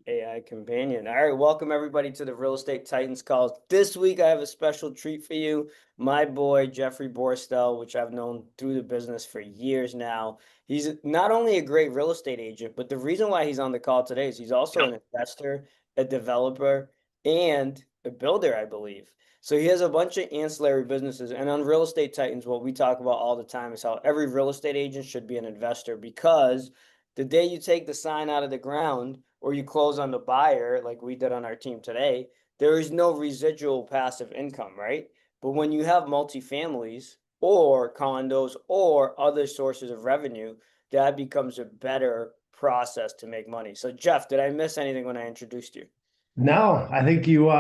AI companion. All right, welcome everybody to the Real Estate Titans calls. This week I have a special treat for you. My boy Jeffrey Borstell, which I've known through the business for years now. He's not only a great real estate agent, but the reason why he's on the call today is he's also an investor, a developer, and a builder, I believe. So he has a bunch of ancillary businesses. And on Real Estate Titans, what we talk about all the time is how every real estate agent should be an investor because the day you take the sign out of the ground or you close on the buyer, like we did on our team today, there is no residual passive income, right? But when you have multifamilies or condos or other sources of revenue, that becomes a better process to make money. So, Jeff, did I miss anything when I introduced you? No, I think you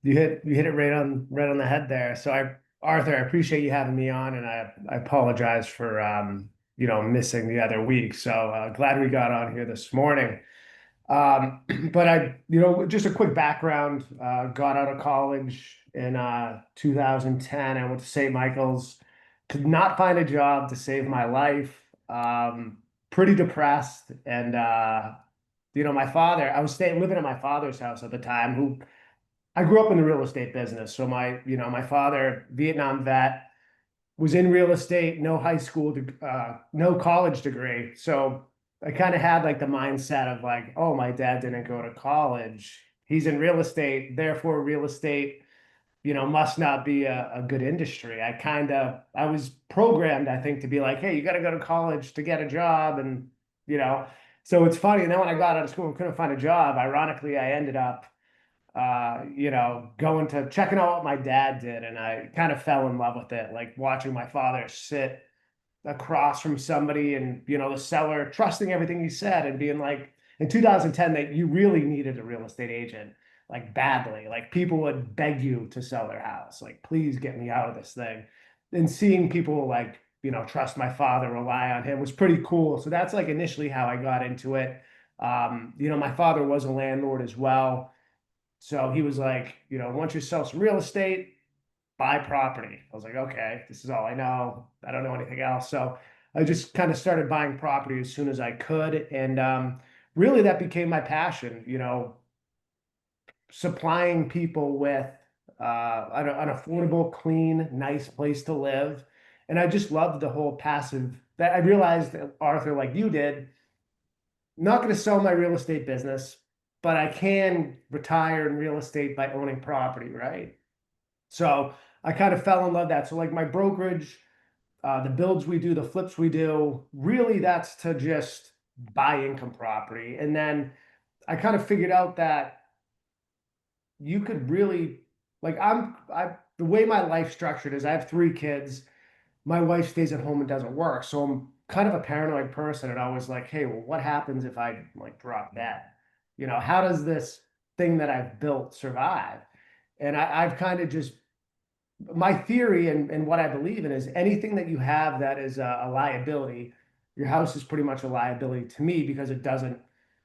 hit it right on the head there. So Arthur, I appreciate you having me on, and I apologize for missing the other week. So glad we got on here this morning. But just a quick background. Got out of college in 2010. I went to St. Michael's. Could not find a job to save my life. Pretty depressed, and my father. I was staying living at my father's house at the time. Who I grew up in the real estate business. So my father, Vietnam vet, was in real estate, no high school, no college degree. So I kind of had like the mindset of like, oh, my dad didn't go to college. He's in real estate, therefore real estate, must not be a good industry. I was programmed, I think, to be like, hey, you got to go to college to get a job. And, you know, so it's funny. And then when I got out of school and couldn't find a job, ironically, I ended up going to checking out what my dad did. And I kind of fell in love with it, like watching my father sit across from somebody and, the seller trusting everything he said and being like, in 2010, that you really needed a real estate agent, like badly. Like people would beg you to sell their house, like, please get me out of this thing. And seeing people like, trust my father, rely on him was pretty cool. So that's like initially how I got into it. My father was a landlord as well. So he was like, once you sell some real estate, buy property. I was like, okay, this is all I know. I don't know anything else. So I just kind of started buying property as soon as I could. And really that became my passion, supplying people with an affordable, clean, nice place to live. And I just loved the whole passive that I realized, Arthur, like you did, not going to sell my real estate business, but I can retire in real estate by owning property, right? So I kind of fell in love with that. So like my brokerage, the builds we do, the flips we do, really that's to just buy income property. And then I kind of figured out that you could really like the way my life structured is I have three kids. My wife stays at home and doesn't work. So I'm kind of a paranoid person and always like, hey, well, what happens if I like drop dead? How does this thing that I've built survive? And I've kind of just my theory and what I believe in is anything that you have that is a liability, your house is pretty much a liability to me because it doesn't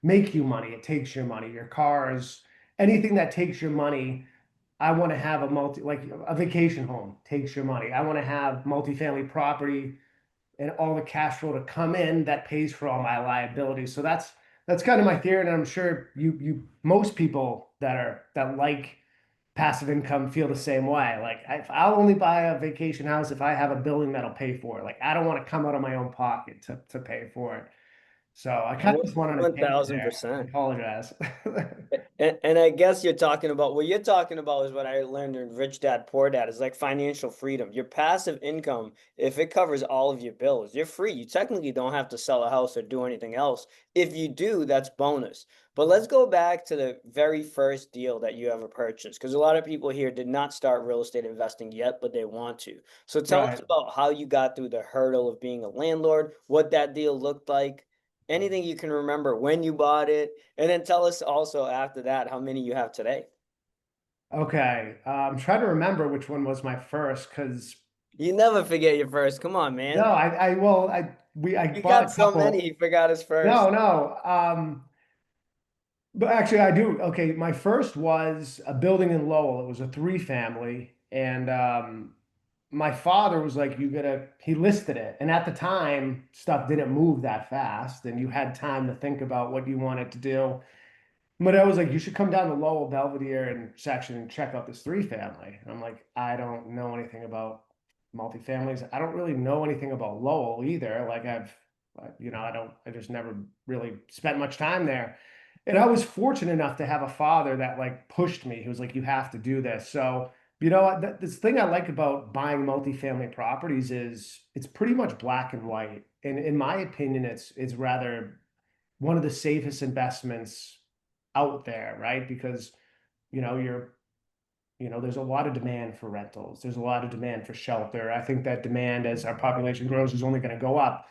make you money. It takes your money. Your cars, anything that takes your money. I want to have like a vacation home takes your money. I want to have multifamily property and all the cash flow to come in that pays for all my liabilities. So that's kind of my theory, and I'm sure you most people that like passive income feel the same way. Like I'll only buy a vacation house if I have a building that'll pay for it. Like I don't want to come out of my own pocket to pay for it. So I kind of just went on a tangent there. I 1000%. apologize. And I guess you're talking about what you're talking about is what I learned in Rich Dad Poor Dad is like financial freedom. Your passive income, if it covers all of your bills, you're free. You technically don't have to sell a house or do anything else. If you do, that's bonus. But let's go back to the very first deal that you ever purchased because a lot of people here did not start real estate investing yet, but they want to. So tell us Right. about how you got through the hurdle of being a landlord, what that deal looked like, anything you can remember when you bought it, and then tell us also after that how many you have today. Okay. I'm trying to remember which one was my first because You never forget your first. Come on, no, man. I You bought got a so many, couple. he forgot his No, first. no. But actually, I do. Okay, my first was a building in Lowell. It was a three family, and my father was like, "You gotta." He listed it, and at the time, stuff didn't move that fast, and you had time to think about what you wanted to do. But I was like, you should come down to Lowell Belvedere and section and check out this three family. And I'm like, I don't know anything about multifamilies. I don't really know anything about Lowell either. Like I just never really spent much time there. And I was fortunate enough to have a father that like pushed me. He was like, you have to do this. So, this thing I like about buying multifamily properties is it's pretty much black and white. And in my opinion, it's rather one of the safest investments out there, right? Because you know you're there's a lot of demand for rentals. There's a lot of demand for shelter. I think that demand as our population grows is only going to go up.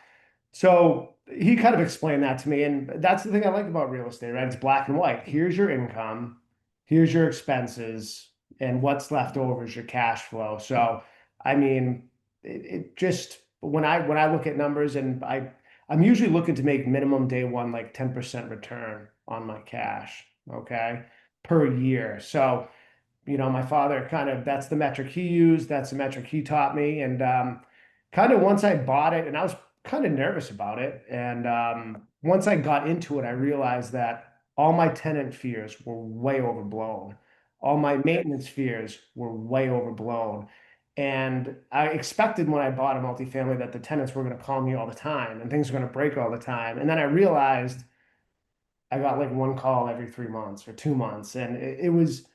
So he kind of explained that to me, and that's the thing I like about real estate, right? It's black and white. Here's your income, here's your expenses, and what's left over is your cash flow. So, I mean, it just when I look at numbers, and I'm usually looking to make minimum day one like 10% return on my cash, okay, per year. So my father kind of that's the metric he used, that's the metric he taught me. And kind of once I bought it, and I was kind of nervous about it, and once I got into it, I realized that all my tenant fears were way overblown. All my maintenance fears were way overblown. And I expected when I bought a multifamily that the tenants were going to call me all the time and things were going to break all the time. And then I realized I got like one call every 3 months or 2 months. And it was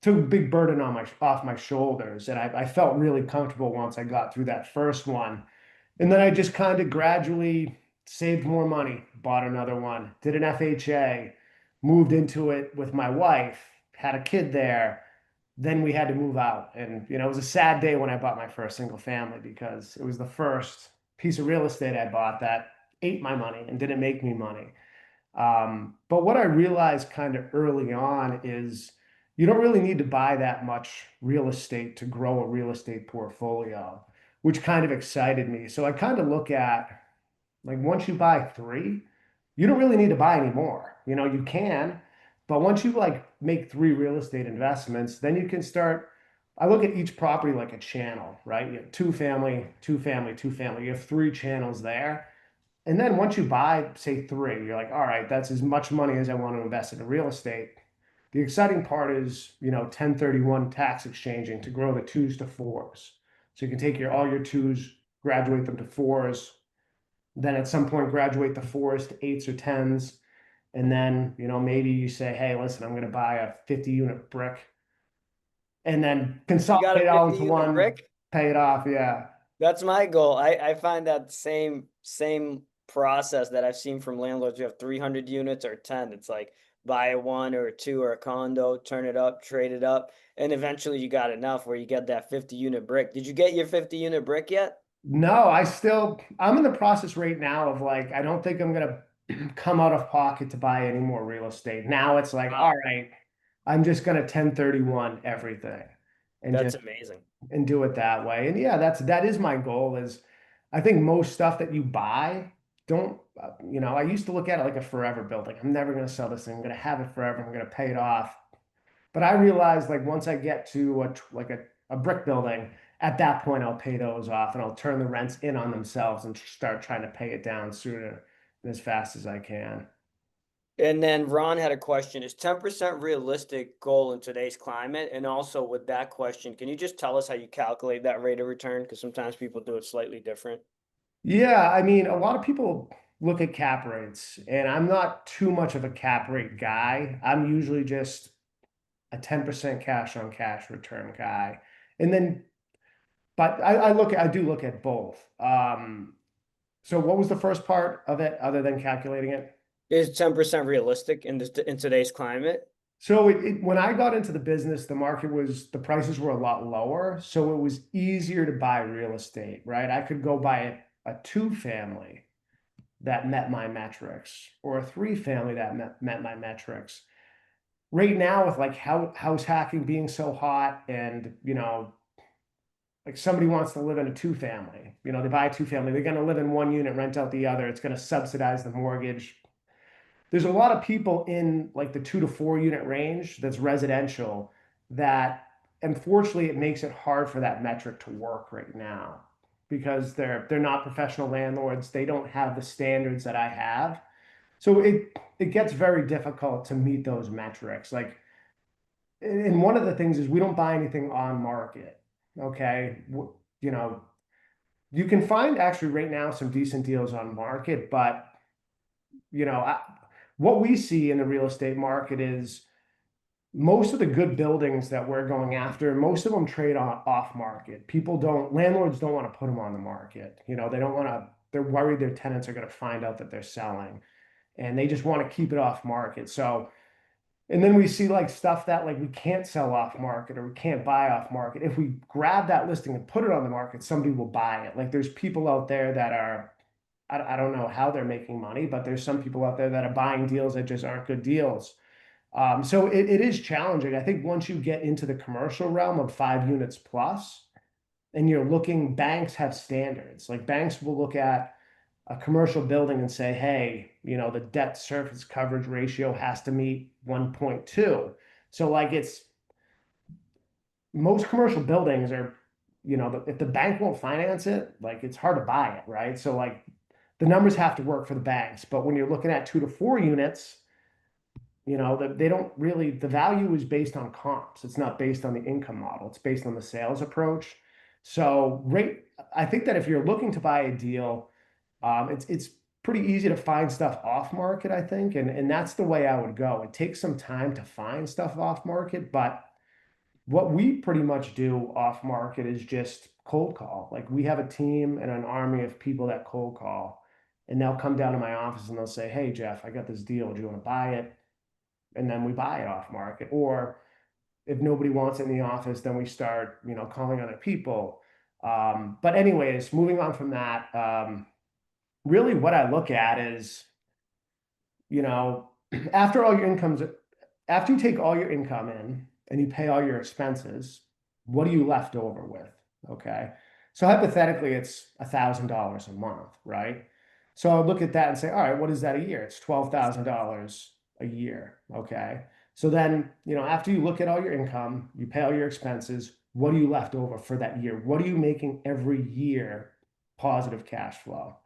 took a big burden on my off my shoulders, and I felt really comfortable once I got through that first one. And then I just kind of gradually saved more money, bought another one, did an FHA, moved into it with my wife, had a kid there. Then we had to move out, and it was a sad day when I bought my first single family because it was the first piece of real estate I bought that ate my money and didn't make me money. But what I realized kind of early on is you don't really need to buy that much real estate to grow a real estate portfolio, which kind of excited me. So I kind of look at like once you buy three, you don't really need to buy any more. You can, but once you like make three real estate investments, then you can start. I look at each property like a channel, right? You have two family, two family, two family. You have three channels there. And then once you buy, say three, you're like, all right, that's as much money as I want to invest in real estate. The exciting part is, 1031 tax exchanging to grow the twos to fours. So you can take all your twos, graduate them to fours, then at some point graduate the fours to eights or tens. And then, maybe you say, hey, listen, I'm going to buy a 50 unit brick and then You got a consolidate it all 50 into unit one, brick? pay it off. Yeah. That's my goal. I find that same process that I've seen from landlords who have 300 units or 10. It's like buy a one or a two or a condo, turn it up, trade it up, and eventually you got enough where you get that 50 unit brick. Did you get your 50 unit brick yet? No, I'm in the process right now of like, I don't think I'm gonna come out of pocket to buy any more real estate. Now it's like, all Wow, right, I'm just gonna 1031 everything and that's just amazing. and do it that way. And yeah, that is my goal is I think most stuff that you buy don't I used to look at it like a forever building. I'm never gonna sell this thing. I'm gonna have it forever. I'm gonna pay it off. But I realized like once I get to a brick building, at that point I'll pay those off and I'll turn the rents in on themselves and start trying to pay it down sooner and as fast as I can. And then Ron had a question. Is 10% realistic goal in today's climate? And also with that question, can you just tell us how you calculate that rate of return? Because sometimes people do it slightly different. Yeah, I mean, a lot of people look at cap rates, and I'm not too much of a cap rate guy. I'm usually just a 10% cash on cash return guy. And then, but I do look at both. So what was the first part of it other than calculating it? Is 10% realistic in in today's climate? So when I got into the business, the prices were a lot lower, so it was easier to buy real estate, right? I could go buy a two family that met my metrics or a three family that met my metrics. Right now, with like house hacking being so hot, and like somebody wants to live in a two family, they buy a two family, they're going to live in one unit, rent out the other, it's going to subsidize the mortgage. There's a lot of people in like the 2 to 4 unit range that's residential that unfortunately it makes it hard for that metric to work right now because they're not professional landlords. They don't have the standards that I have. So it gets very difficult to meet those metrics. Like, and one of the things is we don't buy anything on market. Okay. You know, you can find actually right now some decent deals on market, but you know, what we see in the real estate market is most of the good buildings that we're going after, most of them trade on off market. Landlords don't want to put them on the market. You know, they don't want to, they're worried their tenants are going to find out that they're selling and they just want to keep it off market. So, and then we see like stuff that like we can't sell off market or we can't buy off market. If we grab that listing and put it on the market, somebody will buy it. Like there's people out there that are, I don't know how they're making money, but there's some people out there that are buying deals that just aren't good deals. So it is challenging. I think once you get into the commercial realm of 5 units plus, and you're looking, banks have standards. Like banks will look at a commercial building and say, hey, you know, the debt surface coverage ratio has to meet 1.2. So like it's most commercial buildings are, you know, if the bank won't finance it, like it's hard to buy it, right? So like the numbers have to work for the banks. But when you're looking at 2 to 4 units, you know, they don't really, the value is based on comps. It's not based on the income model. It's based on the sales approach. So I think that if you're looking to buy a deal, it's pretty easy to find stuff off market, I think. And that's the way I would go. It takes some time to find stuff off market, but what we pretty much do off market is just cold call. Like we have a team and an army of people that cold call, and they'll come down to my office and they'll say, hey, Jeff, I got this deal. Do you want to buy it? And then we buy it off market. Or if nobody wants it in the office, then we start, you know, calling other people. But anyways, moving on from that, really what I look at is, you know, after all your incomes, after you take all your income in and you pay all your expenses, what are you left over with? Okay. So hypothetically, it's $1,000 a month, right? So I look at that and say, all right, what is that a year? It's $12,000 a year. Okay. So then, you know, after you look at all your income, you pay all your expenses, what are you left over for that year? What are you making every year positive cash flow?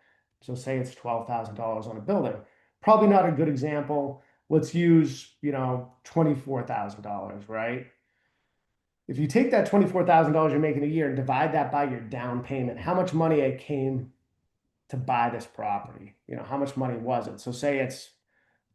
So say it's $12,000 on a building. Probably not a good example. Let's use, you know, $24,000, right? If you take that $24,000 you're making a year and divide that by your down payment, how much money it came to buy this property? You know, how much money was it? So say it's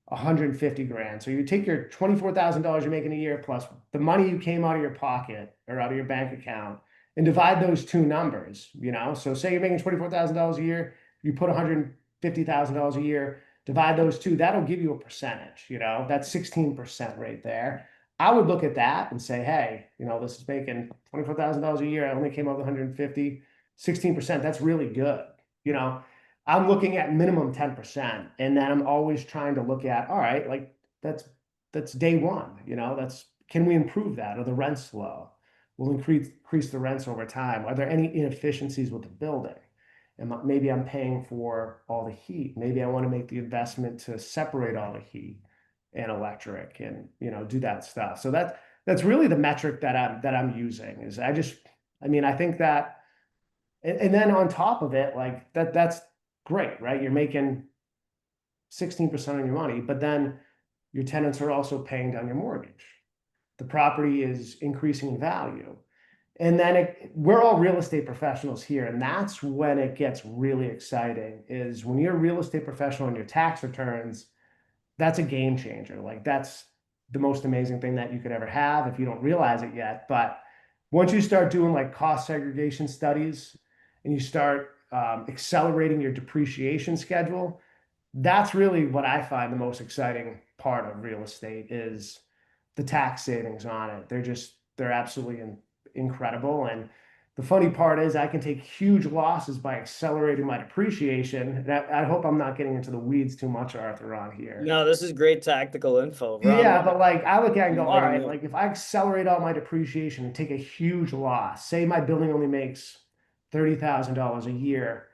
150 grand. So you take your $24,000 you're making a year plus the money you came out of your pocket or out of your bank account and divide those two numbers, you know? So say you're making $24,000 a year, you put $150,000 a year, divide those two, that'll give you a percentage, you know? That's 16% right there. I would look at that and say, hey, you know, this is making $24,000 a year. I only came up with 150, 16%. That's really good. You know, I'm looking at minimum 10%. And then I'm always trying to look at, all right, like that's day one, you know, can we improve that? Are the rents low? We'll increase the rents over time. Are there any inefficiencies with the building? And maybe I'm paying for all the heat. Maybe I want to make the investment to separate all the heat and electric and, you know, do that stuff. So that's really the metric that I'm using is I mean, I think that, and then on top of it, like that's great, right? You're making 16% on your money, but then your tenants are also paying down your mortgage. The property is increasing in value. And then we're all real estate professionals here. And that's when it gets really exciting is when you're a real estate professional and your tax returns, that's a game changer. Like that's the most amazing thing that you could ever have if you don't realize it yet. But once you start doing like cost segregation studies and you start accelerating your depreciation schedule, that's really what I find the most exciting part of real estate is the tax savings on it. They're absolutely incredible. And the funny part is I can take huge losses by accelerating my depreciation. And I hope I'm not getting into the weeds too much, Arthur, on here. No, this is great tactical info. Ron, Yeah, but like I look at it and go, all letting me right, know. like if I accelerate all my depreciation and take a huge loss, say my building only makes $30,000 a year,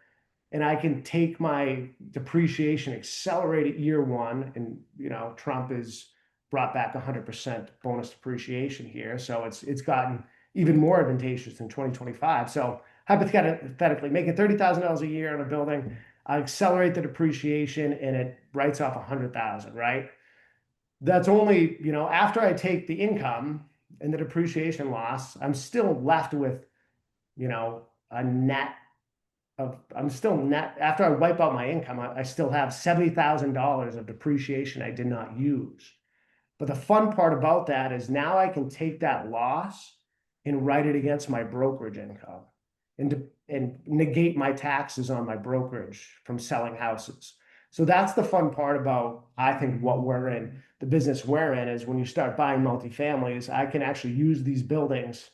and I can take my depreciation, accelerate it year one, and you know, Trump has brought back 100% bonus depreciation here, so it's gotten even more advantageous in 2025. So hypothetically, making $30,000 a year on a building, I accelerate the depreciation and it writes off 100,000, right? That's only, after I take the income and the depreciation loss, I'm still left with, a net I'm still net, after I wipe out my income, I still have $70,000 of depreciation I did not use. But the fun part about that is now I can take that loss and write it against my brokerage income and negate my taxes on my brokerage from selling houses. So that's the fun part about, I think, what we're in, the business we're in, is when you start buying multifamilies, I can actually use these buildings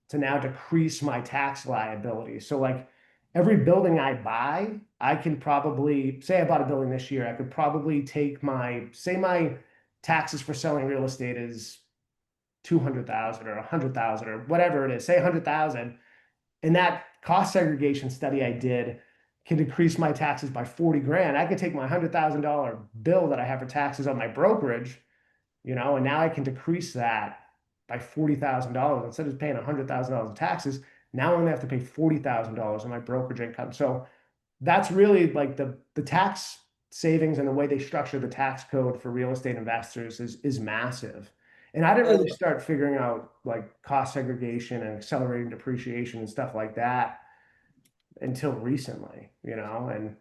to now decrease my tax liability. So like every building I buy, I can probably say I bought a building this year, I could probably take my taxes for selling real estate is 200,000 or 100,000 or whatever it is, say 100,000. And that cost segregation study I did can decrease my taxes by 40 grand. I could take my $100,000 bill that I have for taxes on my brokerage, and now I can decrease that by $40,000 instead of paying $100,000 of taxes. Now I only have to pay $40,000 on my brokerage income. So that's really like the tax savings and the way they structure the tax code for real estate investors is massive. And I didn't I really start figuring out like cost segregation and accelerating depreciation and stuff like that until recently, and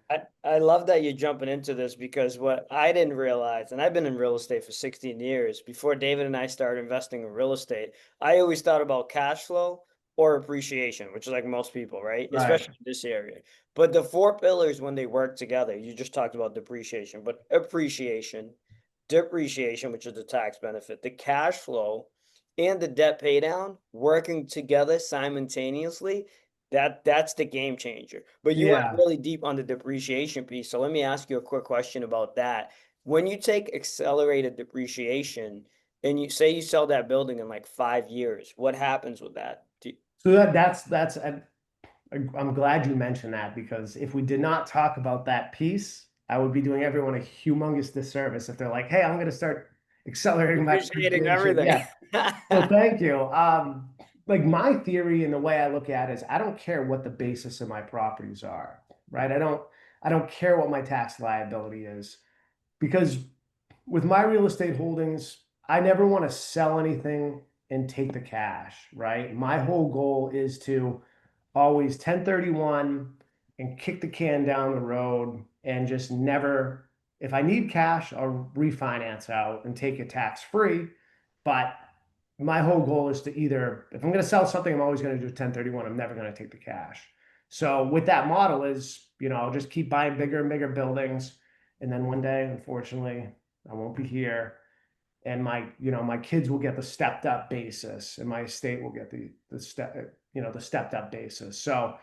I love that you're jumping into this because what I didn't realize, and I've been in real estate for 16 years, before David and I started investing in real estate, I always thought about cash flow or appreciation, which is like most people, right? right. Especially in this area. But the four pillars, when they work together, you just talked about depreciation, but appreciation, depreciation, which is the tax benefit, the cash flow, and the debt pay down working together simultaneously, that's the game changer. But you went Yeah. really deep on the depreciation piece. So let me ask you a quick question about that. When you take accelerated depreciation and you say you sell that building in like 5 years, what happens with that? So that's I'm glad you mentioned that because if we did not talk about that piece, I would be doing everyone a humongous disservice if they're like, "Hey, I'm going to start accelerating my Depreciating depreciation." everything. Yeah. So thank you. Like my theory and the way I look at it is I don't care what the basis of my properties are, right? I don't care what my tax liability is because with my real estate holdings, I never want to sell anything and take the cash, right? My whole goal is to always 1031 and kick the can down the road and just never, if I need cash, I'll refinance out and take it tax free. But my whole goal is to either, if I'm going to sell something, I'm always going to do 1031. I'm never going to take the cash. So with that model is, I'll just keep buying bigger and bigger buildings. And then one day, unfortunately, I won't be here. And my kids will get the stepped up basis and my estate will get the stepped up basis. So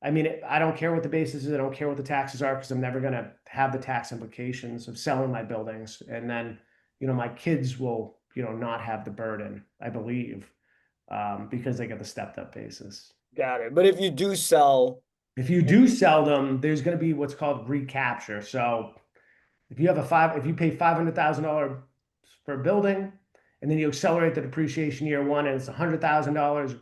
I mean, I don't care what the basis is. I don't care what the taxes are because I'm never going to have the tax implications of selling my buildings. And then, my kids will, not have the burden, I believe, because they get the stepped up basis. Got it. But if you do sell, If you do sell them, there's going to be what's called recapture. So if you pay $500,000 for a building, and then you accelerate the depreciation year one, and it's $100,000,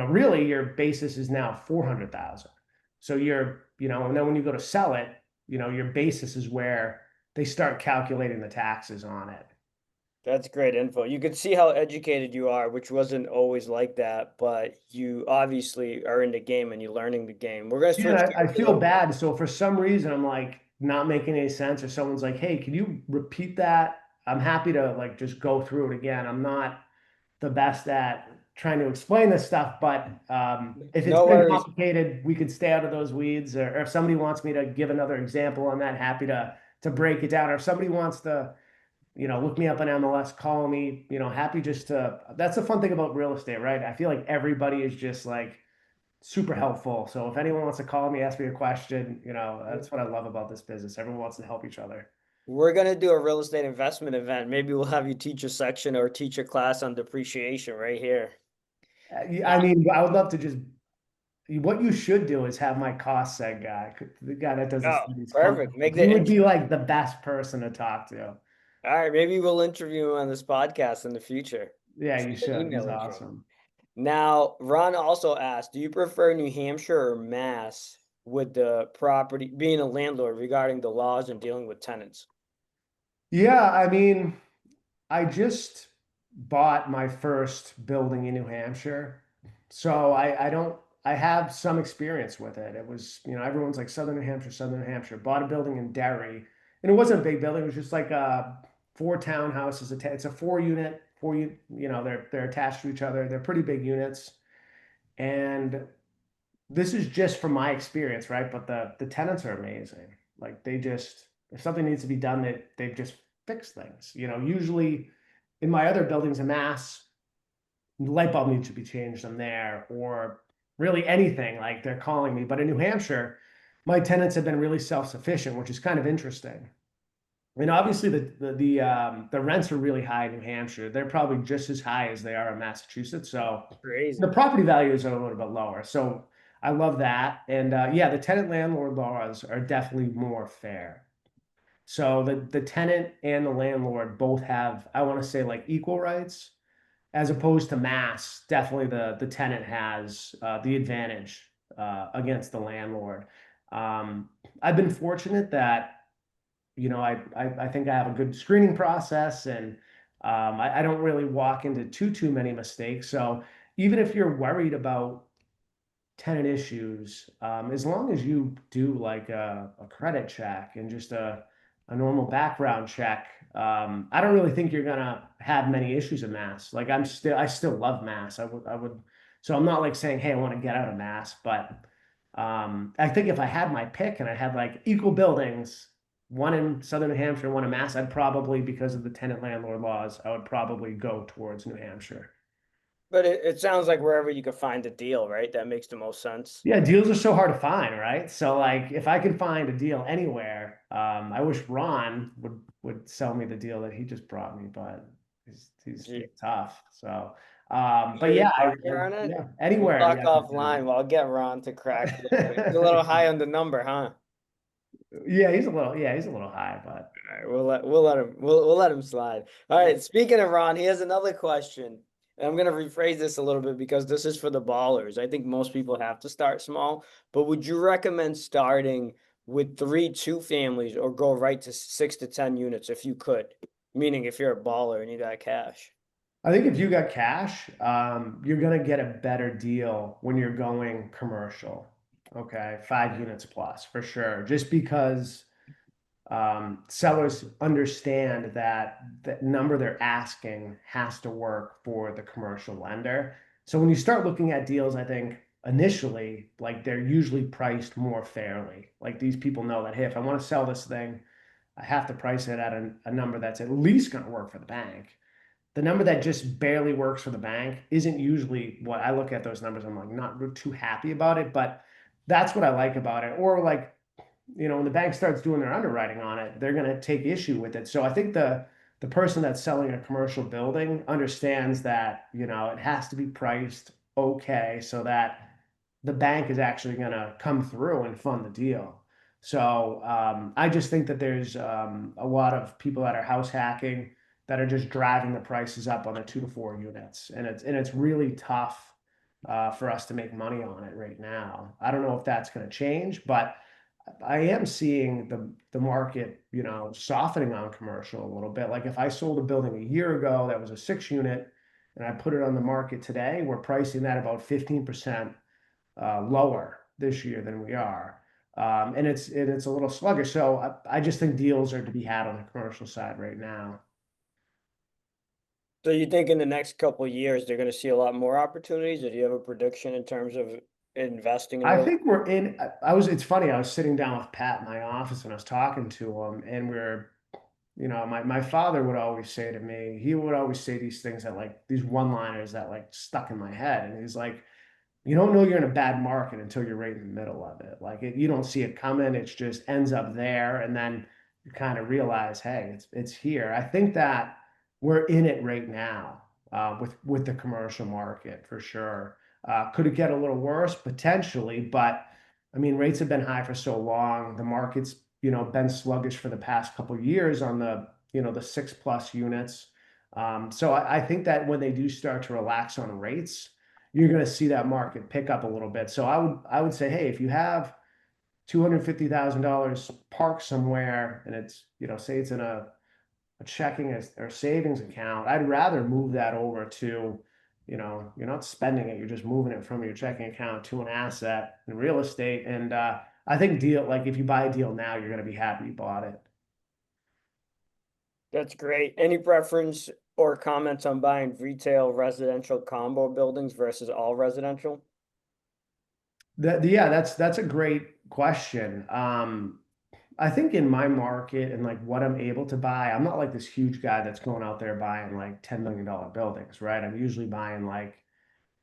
really your basis is now 400,000. So and then when you go to sell it, your basis is where they start calculating the taxes on it. that's great info. You can see how educated you are, which wasn't always like that, but you obviously are in the game and you're learning the game. We're gonna Yeah, switch and I gears a feel little bit. bad. So for some reason, I'm like not making any sense, or someone's like, "Hey, can you repeat that?" I'm happy to like just go through it again. I'm not the best at trying to explain this stuff, but if it's No been worries. complicated, we can stay out of those weeds. Or if somebody wants me to give another example on that, happy to break it down. Or if somebody wants to, look me up on MLS, call me, happy just to. That's the fun thing about real estate, right? I feel like everybody is just like super helpful. So if anyone wants to call me, ask me a question, that's what I love about this business. Everyone wants to help each other. We're gonna do a real estate investment event. Maybe we'll have you teach a section or teach a class on depreciation right here. I mean, I would love to just what you should do is have my cost seg guy, the guy that does the Oh, studies, come. perfect. Make He the would intro. be like the best person to talk to. All right, maybe we'll interview him on this podcast in the future. Yeah, you Send an should. He's email intro. awesome. Now, Ron also asked, do you prefer New Hampshire or Mass? with the property, being a landlord regarding the laws and dealing with tenants? Yeah, I mean, I just bought my first building in New Hampshire. So I don't I have some experience with it. It was, everyone's like Southern New Hampshire, Southern New Hampshire. Bought a building in Derry. And it wasn't a big building, it was just like four townhouses. It's a four unit, they're attached to each other. They're pretty big units. And this is just from my experience, right? But the tenants are amazing. Like they just, if something needs to be done, they've just fixed things. Usually in my other buildings in Mass, the light bulb needs to be changed on there, or really anything. Like they're calling me. But in New Hampshire, my tenants have been really self-sufficient, which is kind of interesting. I mean, obviously the rents are really high in New Hampshire. They're probably just as high as they are in Massachusetts. So the Crazy. property values are a little bit lower. So I love that. And yeah, the tenant landlord laws are definitely more fair. So the tenant and the landlord both have, I want to say, like equal rights, as opposed to Mass. Definitely the tenant has the advantage against the landlord. Um, I've been fortunate that I think I have a good screening process, and I don't really walk into too many mistakes. So even if you're worried about tenant issues, as long as you do like a credit check and just a normal background check, I don't really think you're gonna have many issues in Mass. Like I still love Mass. I would. So I'm not like saying, hey, I want to get out of Mass, but I think if I had my pick and I had like equal buildings, one in Southern New Hampshire, one in Mass, I'd probably, because of the tenant landlord laws, I would probably go towards New Hampshire. But it sounds like wherever you could find a deal, right? That makes the most sense. Yeah, deals are so hard to find, right? So like if I could find a deal anywhere, I wish Ron would sell me the deal that he just brought me, but he's Gee, tough. So you but have yeah, a partner on it? yeah, We'll anywhere, talk yeah, for sure. offline. Well, I'll get Ron to crack it. He's a little high on the number, huh? Yeah, he's a little high, but All right, we'll let him slide. All right, speaking of Ron, he has another question. And I'm gonna rephrase this a little bit because this is for the ballers. I think most people have to start small, but would you recommend starting with three two families or go right to 6 to 10 units if you could? Meaning if you're a baller and you got cash. I think if you got cash, you're gonna get a better deal when you're going commercial. Okay, 5 units plus for sure. Just because sellers understand that the number they're asking has to work for the commercial lender. So when you start looking at deals, I think initially, like they're usually priced more fairly. Like these people know that, hey, if I want to sell this thing, I have to price it at a number that's at least going to work for the bank. The number that just barely works for the bank isn't usually what I look at those numbers. I'm like not too happy about it, but that's what I like about it. Or like, when the bank starts doing their underwriting on it, they're going to take issue with it. So I think the person that's selling a commercial building understands that, it has to be priced okay so that the bank is actually going to come through and fund the deal. So I just think that there's a lot of people that are house hacking that are just driving the prices up on the 2 to 4 units, and it's really tough for us to make money on it right now. I don't know if that's going to change, but I am seeing the market, softening on commercial a little bit. Like if I sold a building a year ago that was a 6 unit and I put it on the market today, we're pricing that about 15% lower this year than we are. And it's a little sluggish. So I just think deals are to be had on the commercial side right now. So you think in the next couple of years they're gonna see a lot more opportunities, or do you have a prediction in terms of investing in I real? think we're in. It's funny. I was sitting down with Pat in my office and I was talking to him, and my father would always say to me, he would always say these things that like these one-liners that like stuck in my head. And he's like, you don't know you're in a bad market until you're right in the middle of it. Like you don't see it coming. It just ends up there, and then you kind of realize, hey, it's here. I think that we're in it right now with the commercial market for sure. Could it get a little worse? Potentially, but I mean, rates have been high for so long. The market's been sluggish for the past couple of years on the 6+ units. So I think that when they do start to relax on rates, you're going to see that market pick up a little bit. So I would say, hey, if you have $250,000 parked somewhere, and it's, say it's in a checking or savings account, I'd rather move that over to, you're not spending it, you're just moving it from your checking account to an asset in real estate. And I think like if you buy a deal now, you're going to be happy you bought it. That's great. Any preference or comments on buying retail residential combo buildings versus all residential? Yeah, that's a great question. I think in my market and like what I'm able to buy, I'm not like this huge guy that's going out there buying like $10 million buildings, right? I'm usually buying like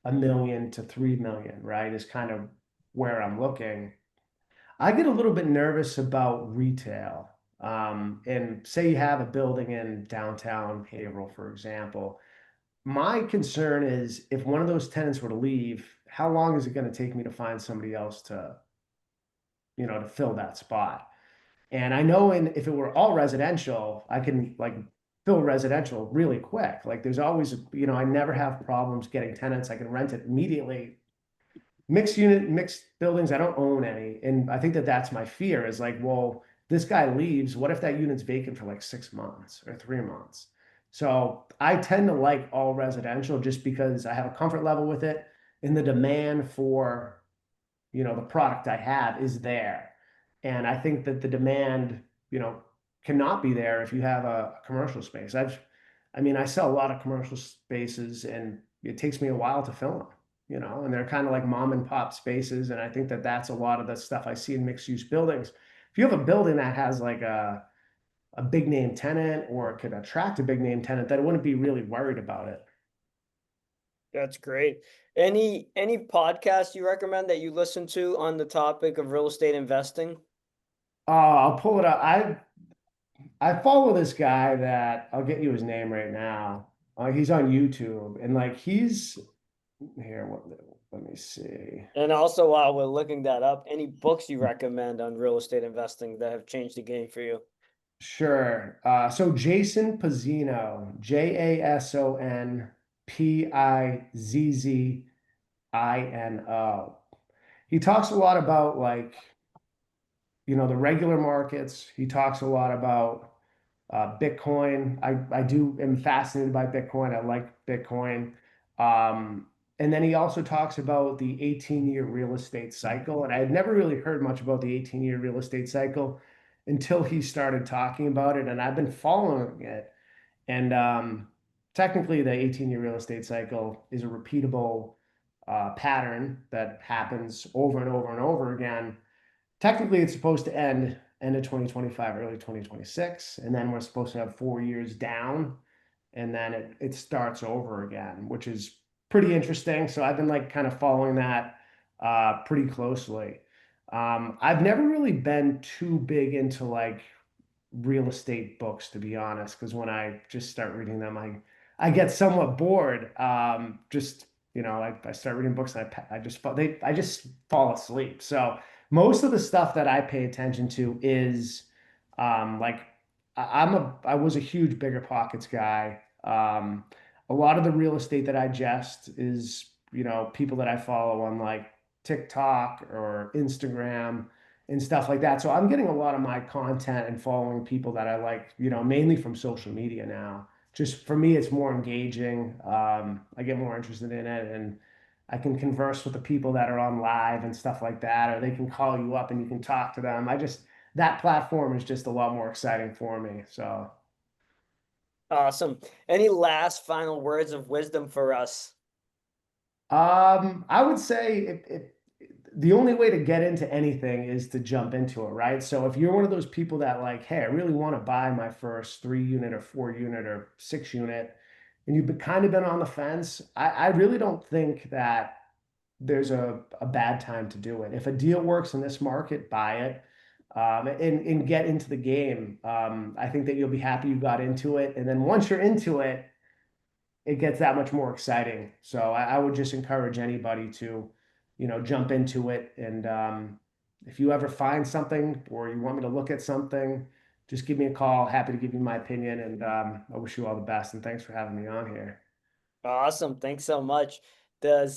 1 million to 3 million, right? Is kind of where I'm looking. I get a little bit nervous about retail. And say you have a building in downtown Haverhill, for example. My concern is if one of those tenants were to leave, how long is it going to take me to find somebody else to, to fill that spot? And I know if it were all residential, I can like fill residential really quick. Like there's always, I never have problems getting tenants. I can rent it immediately. Mixed buildings, I don't own any. And I think that that's my fear is like, well, this guy leaves. What if that unit's vacant for like 6 months or 3 months? So I tend to like all residential just because I have a comfort level with it and the demand for, the product I have is there. And I think that the demand, cannot be there if you have a commercial space. I mean, I sell a lot of commercial spaces and it takes me a while to fill them, and they're kind of like mom and pop spaces. And I think that that's a lot of the stuff I see in mixed use buildings. If you have a building that has like a big name tenant or it could attract a big name tenant, that I wouldn't be really worried about it. That's great. Any podcasts you recommend that you listen to on the topic of real estate investing? I'll pull it up. I follow this guy that I'll get you his name right now. He's on YouTube and like he's here. Let me see. And also, while we're looking that up, any books you recommend on real estate investing that have changed the game for you? Sure. So Jason Pizzino, Jason Pizzino. He talks a lot about like, the regular markets. He talks a lot about Bitcoin. I do am fascinated by Bitcoin. I like Bitcoin. Um, and then he also talks about the 18-year real estate cycle. And I had never really heard much about the 18-year real estate cycle until he started talking about it. And I've been following it. And technically, the 18-year real estate cycle is a repeatable pattern that happens over and over and over again. Technically, it's supposed to end of 2025, early 2026, and then we're supposed to have 4 years down, and then it starts over again, which is pretty interesting. So I've been like kind of following that pretty closely. I've never really been too big into like real estate books, to be honest, because when I just start reading them, I get somewhat bored. Just I start reading books and I just fall asleep. So most of the stuff that I pay attention to is like I was a huge bigger pockets guy. A lot of the real estate that I ingest is people that I follow on like TikTok or Instagram and stuff like that. So I'm getting a lot of my content and following people that I like, mainly from social media now. Just for me, it's more engaging. I get more interested in it and I can converse with the people that are on live and stuff like that, or they can call you up and you can talk to them. That platform is just a lot more exciting for me. So, Awesome. Any last final words of wisdom for us? I would say the only way to get into anything is to jump into it, right? So if you're one of those people that like, hey, I really want to buy my first 3 unit or 4 unit or 6 unit, and you've kind of been on the fence, I really don't think that there's a bad time to do it. If a deal works in this market, buy it. And get into the game. I think that you'll be happy you got into it. And then once you're into it, it gets that much more exciting. So I would just encourage anybody to, jump into it. And if you ever find something or you want me to look at something, just give me a call. Happy to give you my opinion. And I wish you all the best. And thanks for having me on here. Awesome. Thanks so much. Does